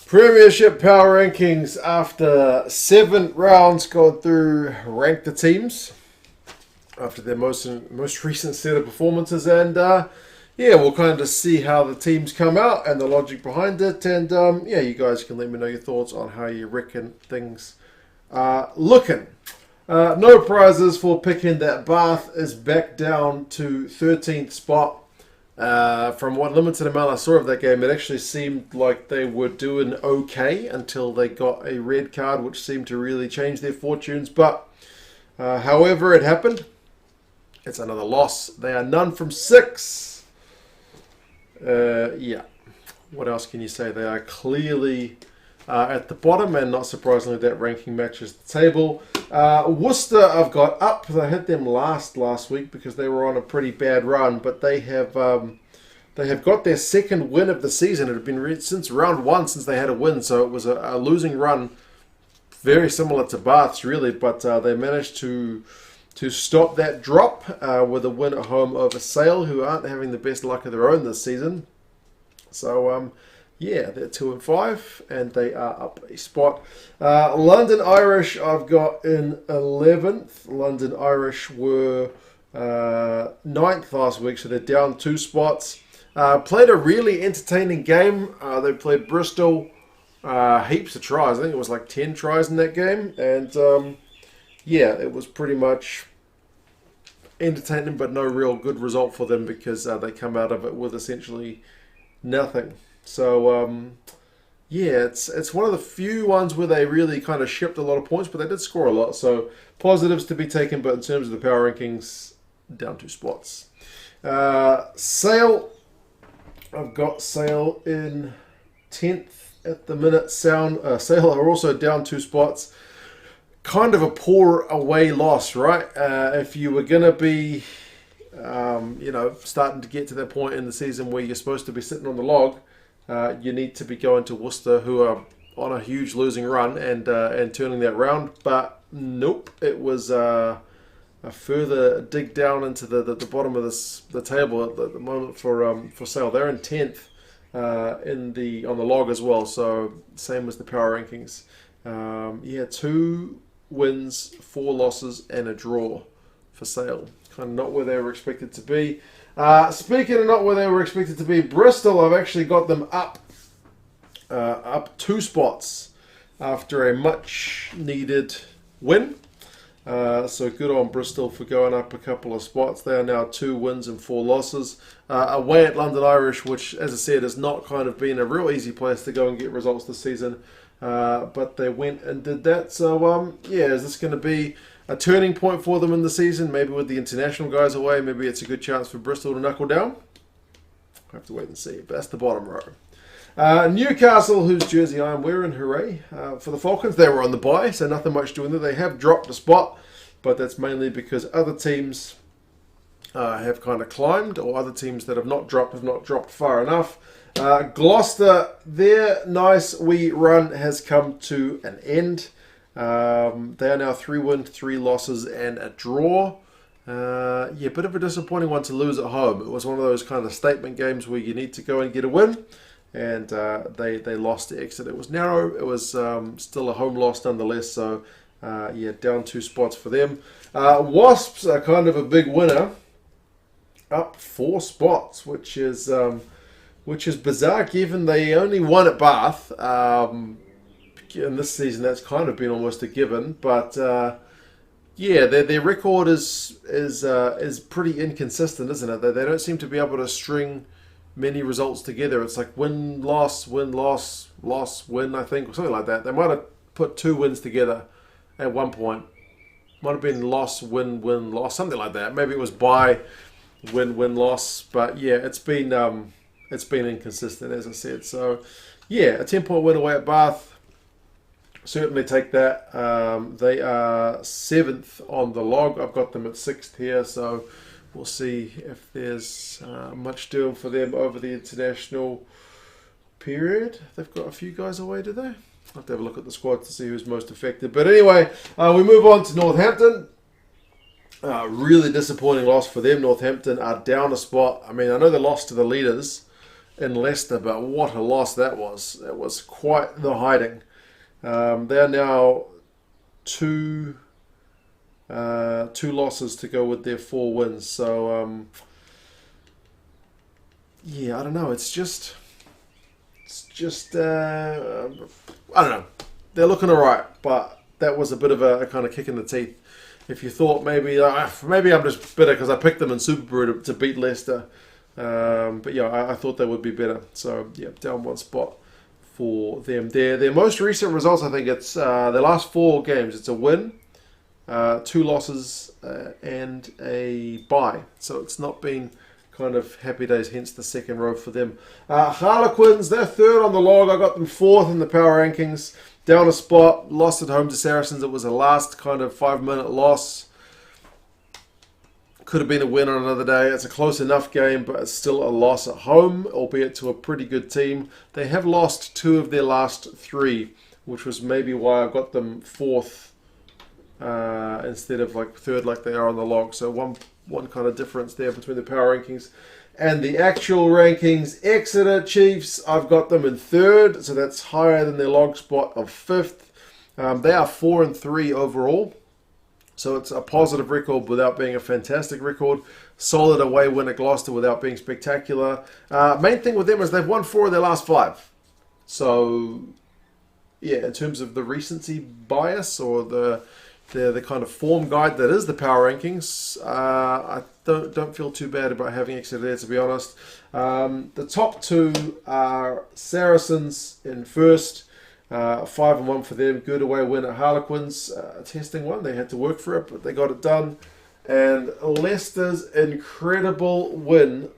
Premiership Power Rankings after 7 rounds gone through, rank the teams after their most recent set of performances, and we'll kind of see how the teams come out and the logic behind it, and you guys can let me know your thoughts on how you reckon things are looking. No prizes for picking that Bath is back down to 13th spot. From what limited amount I saw of that game, it actually seemed like they were doing okay until they got a red card, which seemed to really change their fortunes. But however it happened, it's another loss. They are none from 6. What else can you say? They are clearly at the bottom, and not surprisingly, that ranking matches the table. Worcester I've got up. I hit them last week because they were on a pretty bad run, but they have got their second win of the season. It had been since round 1 since they had a win, so it was a losing run, very similar to Bath's really, but they managed to stop that drop with a win at home over Sale, who aren't having the best luck of their own this season. So they're 2 and 5, and they are up a spot. London Irish I've got in 11th. London Irish were 9th last week, so they're down 2 spots. Played a really entertaining game. They played Bristol, heaps of tries. I think it was like 10 tries in that game, and it was pretty much entertaining, but no real good result for them because they come out of it with essentially nothing. So, it's one of the few ones where they really kind of shipped a lot of points, but they did score a lot. So, positives to be taken, but in terms of the power rankings, down 2 spots. Sale, I've got Sale in 10th at the minute. Sale are also down 2 spots. Kind of a poor away loss, right? If you were going to be, starting to get to that point in the season where you're supposed to be sitting on the log, you need to be going to Worcester, who are on a huge losing run, and turning that round. But nope, it was a further dig down into the bottom of the table at the moment for Sale. They're in 10th on the log as well. So same as the power rankings. 2 wins, 4 losses, and a draw for Sale. Kind of not where they were expected to be. Speaking of not where they were expected to be, Bristol, I've actually got them up 2 spots after a much needed win. So good on Bristol for going up a couple of spots. They are now 2 wins and 4 losses. Away at London Irish, which, as I said, has not kind of been a real easy place to go and get results this season. But they went and did that. So, is this going to be a turning point for them in the season? Maybe with the international guys away, maybe it's a good chance for Bristol to knuckle down. I'll have to wait and see. But that's the bottom row. Newcastle, whose jersey I am wearing, hooray. For the Falcons, they were on the bye, so nothing much doing there. They have dropped a spot, but that's mainly because other teams have kind of climbed, or other teams that have not dropped far enough. Gloucester, their nice wee run has come to an end. They are now 3 wins, 3 losses, and a draw. Bit of a disappointing one to lose at home. It was one of those kind of statement games where you need to go and get a win, and they lost to Exeter. It was narrow. It was still a home loss nonetheless. So down 2 spots for them. Wasps are kind of a big winner, up 4 spots, which is bizarre given they only won at Bath. In this season, that's kind of been almost a given, but their record is pretty inconsistent, isn't it? They don't seem to be able to string many results together. It's like win, loss, loss, win, I think, or something like that. They might have put 2 wins together at one point. Might have been loss, win, loss, something like that. Maybe it was bye, win, loss, but it's been inconsistent, as I said. So a 10-point win away at Bath. Certainly take that. They are 7th on the log. I've got them at 6th here, so we'll see if there's much doing for them over the international period. They've got a few guys away, do they? I'll have to have a look at the squad to see who's most affected. But anyway, we move on to Northampton. Really disappointing loss for them. Northampton are down a spot. I mean, I know they lost to the leaders, in Leicester, but what a loss that was. It was quite the hiding. They're now two losses to go with their 4 wins. So, yeah, I don't know. It's just I don't know. They're looking all right, but that was a bit of a kind of kick in the teeth. If you thought maybe I'm just bitter because I picked them in Super Brew to beat Leicester, but yeah, I thought they would be better. So yeah, down 1 spot for them. Their most recent results, I think it's their last 4 games. It's a win, 2 losses, and a bye. So it's not been kind of happy days, hence the second row for them. Harlequins, they're 3rd on the log. I got them 4th in the power rankings. Down a spot, lost at home to Saracens. It was a last kind of 5-minute loss. Could have been a win on another day. It's a close enough game, but it's still a loss at home, albeit to a pretty good team. They have lost 2 of their last 3, which was maybe why I got them 4th instead of like 3rd like they are on the log. So one kind of difference there between the power rankings and the actual rankings. Exeter Chiefs, I've got them in 3rd, so that's higher than their log spot of 5th. They are 4-3 overall, so it's a positive record without being a fantastic record. Solid away win at Gloucester without being spectacular. Main thing with them is they've won 4 of their last 5. So, yeah, in terms of the recency bias or the kind of form guide that is the power rankings, I don't feel too bad about having Exeter there, to be honest. The top 2 are Saracens in 1st, 5-1 for them. Good away win at Harlequins, a testing one. They had to work for it, but they got it done. And Leicester's incredible win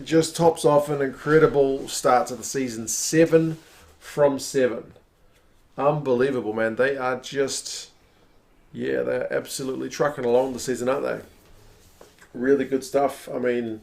just tops off an incredible start to the season. 7 from 7. Unbelievable, man. They are just, yeah, they're absolutely trucking along the season, aren't they? Really good stuff. I mean,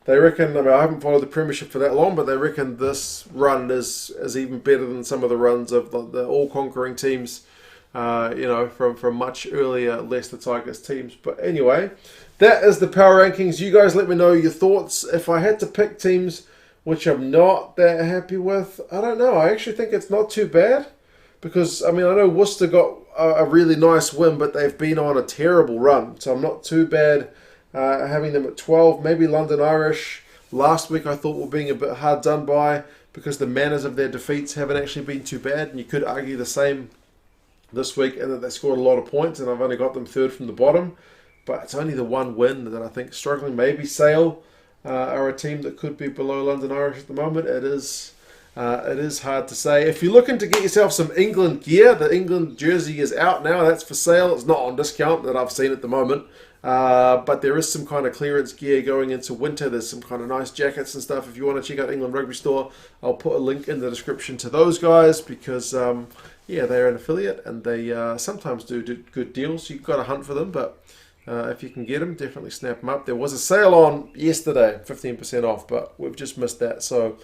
they reckon, I haven't followed the Premiership for that long, but they reckon this run is even better than some of the runs of the all-conquering teams, from much earlier Leicester Tigers teams. But anyway, that is the power rankings. You guys let me know your thoughts. If I had to pick teams which I'm not that happy with, I don't know. I actually think it's not too bad. Because, I mean, I know Worcester got a really nice win, but they've been on a terrible run. So I'm not too bad having them at 12. Maybe London Irish. Last week I thought were being a bit hard done by because the manners of their defeats haven't actually been too bad. And you could argue the same this week and that they scored a lot of points. And I've only got them 3rd from the bottom. But it's only the one win that I think is struggling. Maybe Sale are a team that could be below London Irish at the moment. It is hard to say. If you're looking to get yourself some England gear, the England jersey is out now. That's for sale. It's not on discount that I've seen at the moment. But there is some kind of clearance gear going into winter. There's some kind of nice jackets and stuff. If you want to check out England Rugby Store, I'll put a link in the description to those guys because, they're an affiliate and they sometimes do good deals. You've got to hunt for them, but if you can get them, definitely snap them up. There was a sale on yesterday, 15% off, but we've just missed that. So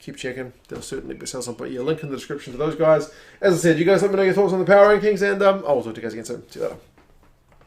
keep checking. There'll certainly be sales on. But yeah, link in the description to those guys. As I said, you guys let me know your thoughts on the power rankings, and I'll talk to you guys again soon. See you later.